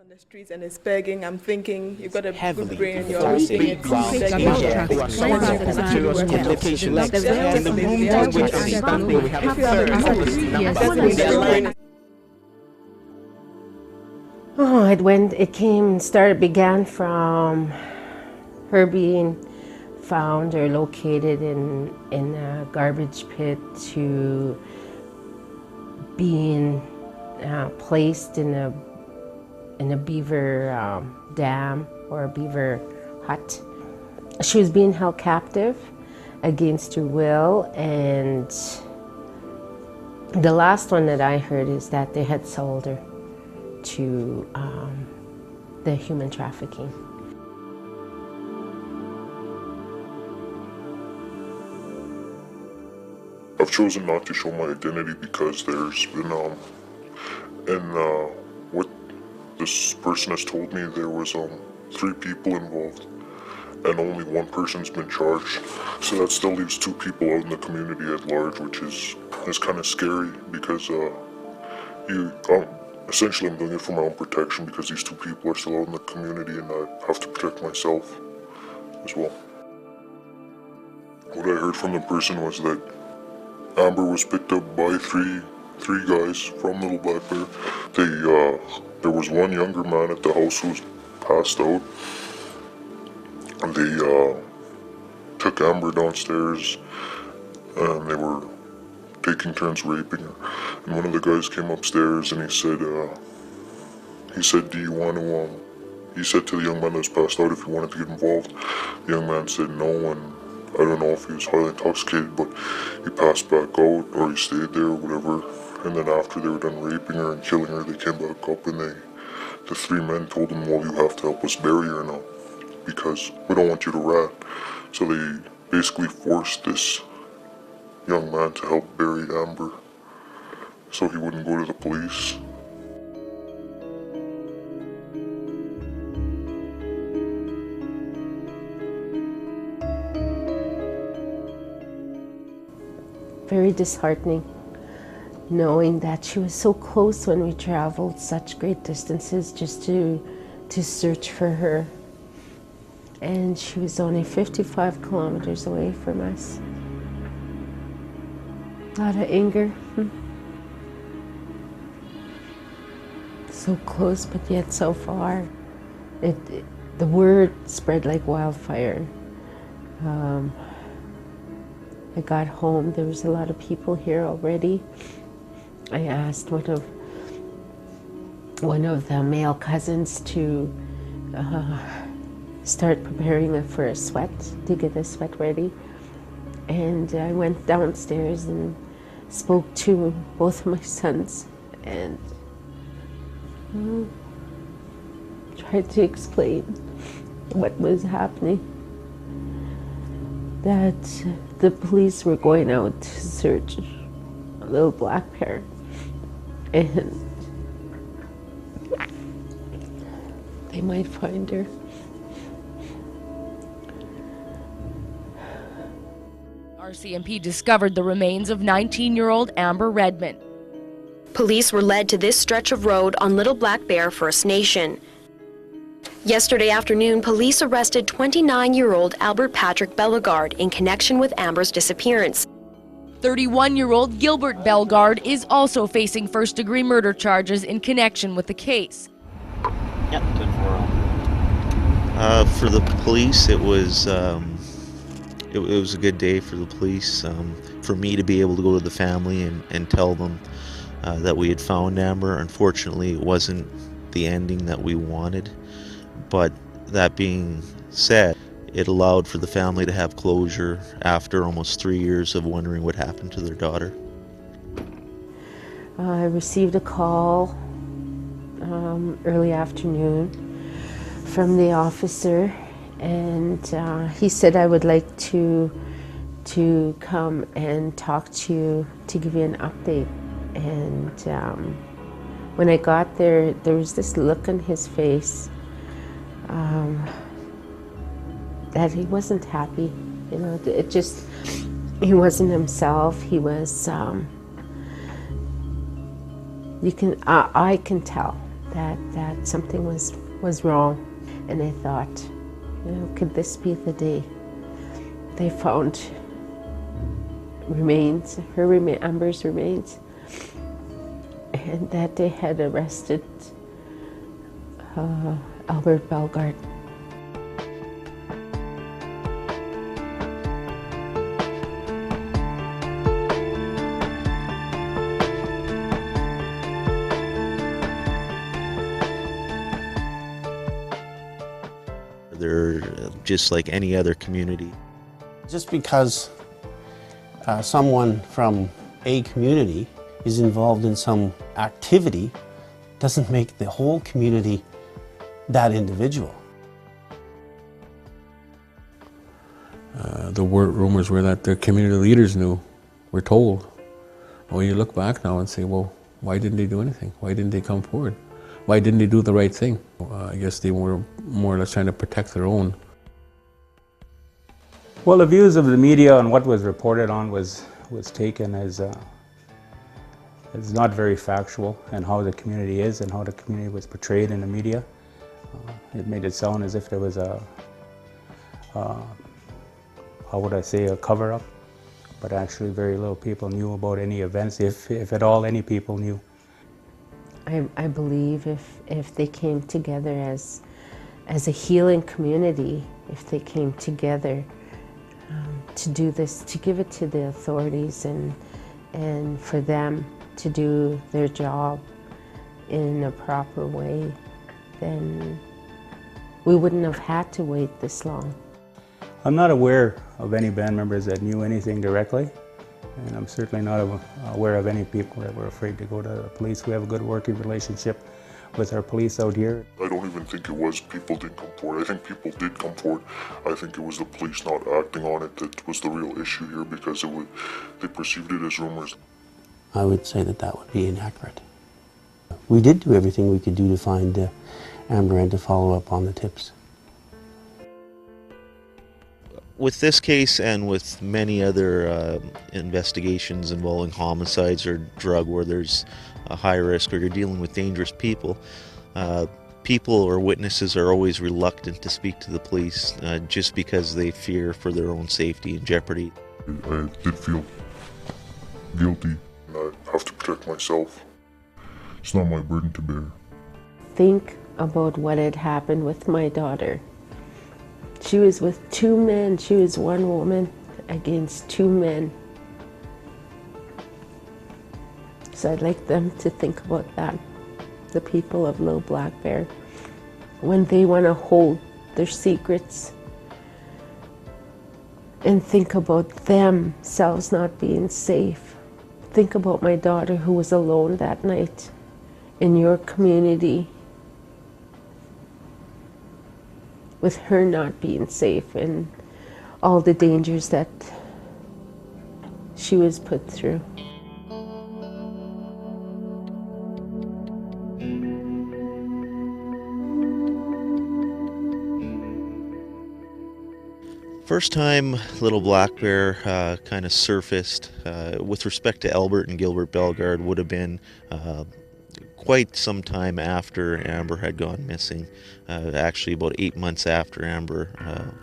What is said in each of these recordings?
On the streets and is begging, I'm thinking you've got a heavily good brain and you're enforcing being a while begging. It began from her being found or located in a garbage pit to being placed in a beaver dam or a beaver hut. She was being held captive against her will, and the last one that I heard is that they had sold her to the human trafficking. I've chosen not to show my identity because there's been, what this person has told me, there was 3 people involved and only one person's been charged. So that still leaves 2 people out in the community at large, which is kind of scary because essentially I'm doing it for my own protection because these 2 people are still out in the community and I have to protect myself as well. What I heard from the person was that Amber was picked up by three guys from Little Black Bear. There was one younger man at the house who was passed out. And they took Amber downstairs and they were taking turns raping her. And one of the guys came upstairs and he said, do you want to, he said to the young man that was passed out if he wanted to get involved. The young man said no, and I don't know if he was highly intoxicated, but he passed back out or he stayed there or whatever. And then after they were done raping her and killing her, they came back up and the 3 men told him, well, you have to help us bury her now because we don't want you to rat. So they basically forced this young man to help bury Amber so he wouldn't go to the police. Very disheartening, knowing that she was so close when we traveled such great distances just to search for her. And she was only 55 kilometers away from us. A lot of anger. So close, but yet so far. The word spread like wildfire. I got home, there was a lot of people here already. I asked one of the male cousins to start preparing her for a sweat, to get the sweat ready. And I went downstairs and spoke to both of my sons and tried to explain what was happening. That the police were going out to search Little Black Bear, and they might find her. RCMP discovered the remains of 19-year-old Amber Redman. Police were led to this stretch of road on Little Black Bear First Nation. Yesterday afternoon, police arrested 29-year-old Albert Patrick Bellegarde in connection with Amber's disappearance. 31-year-old Gilbert Bellegarde is also facing first-degree murder charges in connection with the case. Yep, 10-4. For the police, it was a good day for the police. For me to be able to go to the family and tell them that we had found Amber. Unfortunately, it wasn't the ending that we wanted. But that being said, it allowed for the family to have closure after almost 3 years of wondering what happened to their daughter. I received a call early afternoon from the officer, and he said I would like to come and talk to you to give you an update. And when I got there, there was this look on his face that he wasn't happy. You know, he wasn't himself. He was, I can tell that something was wrong. And I thought, you know, could this be the day they found remains, Amber's remains, and that they had arrested Albert Bellegarde. They're just like any other community. Just because someone from a community is involved in some activity doesn't make the whole community that individual. The rumors were that the community leaders knew, were told. Well, you look back now and say, well, why didn't they do anything? Why didn't they come forward? Why didn't they do the right thing? I guess they were more or less trying to protect their own. Well, the views of the media on what was reported on was taken as not very factual, and how the community is and how the community was portrayed in the media. It made it sound as if there was a how would I say, a cover-up, but actually very little people knew about any events, if at all any people knew. I believe if they came together as a healing community, if they came together to do this, to give it to the authorities and for them to do their job in a proper way, then we wouldn't have had to wait this long. I'm not aware of any band members that knew anything directly, and I'm certainly not aware of any people that were afraid to go to the police. We have a good working relationship with our police out here. I don't even think it was people didn't come forward. I think people did come forward. I think it was the police not acting on it that was the real issue here, because they perceived it as rumors. I would say that would be inaccurate. We did do everything we could do to find Amber and to follow up on the tips. With this case and with many other investigations involving homicides or drug where there's a high risk or you're dealing with dangerous people, people or witnesses are always reluctant to speak to the police just because they fear for their own safety and jeopardy. I did feel guilty. I have to protect myself. It's not my burden to bear. Think about what had happened with my daughter. She was with two men. She was one woman against two men. So I'd like them to think about that, the people of Little Black Bear, when they want to hold their secrets, and think about themselves not being safe. Think about my daughter who was alone that night in your community, with her not being safe and all the dangers that she was put through. First time Little Black Bear kind of surfaced with respect to Albert and Gilbert Bellegarde would have been quite some time after Amber had gone missing, actually about 8 months after Amber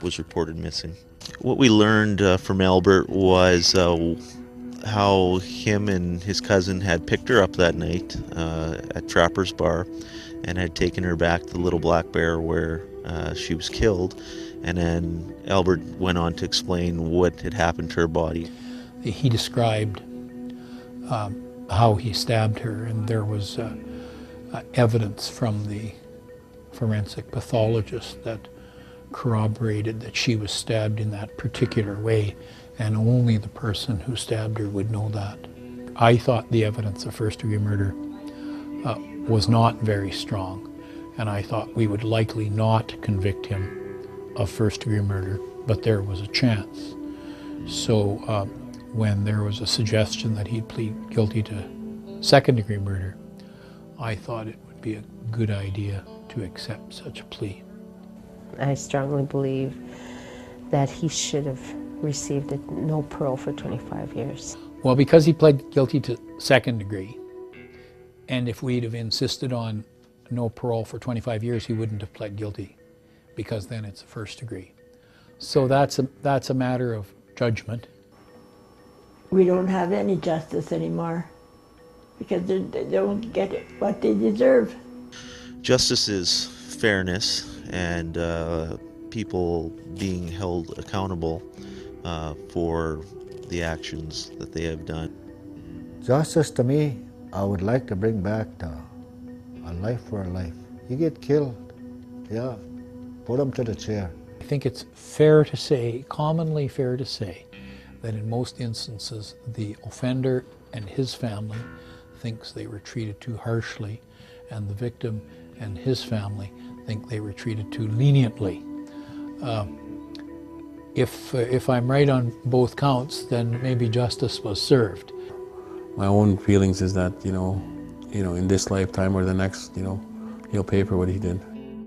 was reported missing. What we learned from Albert was how him and his cousin had picked her up that night at Trapper's Bar and had taken her back to Little Black Bear where she was killed, and then Albert went on to explain what had happened to her body. He described how he stabbed her, and there was evidence from the forensic pathologist that corroborated that she was stabbed in that particular way, and only the person who stabbed her would know that. I thought the evidence of first-degree murder was not very strong, and I thought we would likely not convict him of first-degree murder, but there was a chance. So when there was a suggestion that he'd plead guilty to second-degree murder, I thought it would be a good idea to accept such a plea. I strongly believe that he should have received no parole for 25 years. Well, because he pled guilty to second degree, and if we'd have insisted on no parole for 25 years, he wouldn't have pled guilty, because then it's a first degree. So that's a matter of judgment. We don't have any justice anymore because they don't get what they deserve. Justice is fairness and people being held accountable for the actions that they have done. Justice to me, I would like to bring back a life for a life. You get killed, yeah, put them to the chair. I think it's fair to say, commonly fair to say, that in most instances the offender and his family thinks they were treated too harshly, and the victim and his family think they were treated too leniently. If I'm right on both counts, then maybe justice was served. My own feelings is that, in this lifetime or the next, he'll pay for what he did.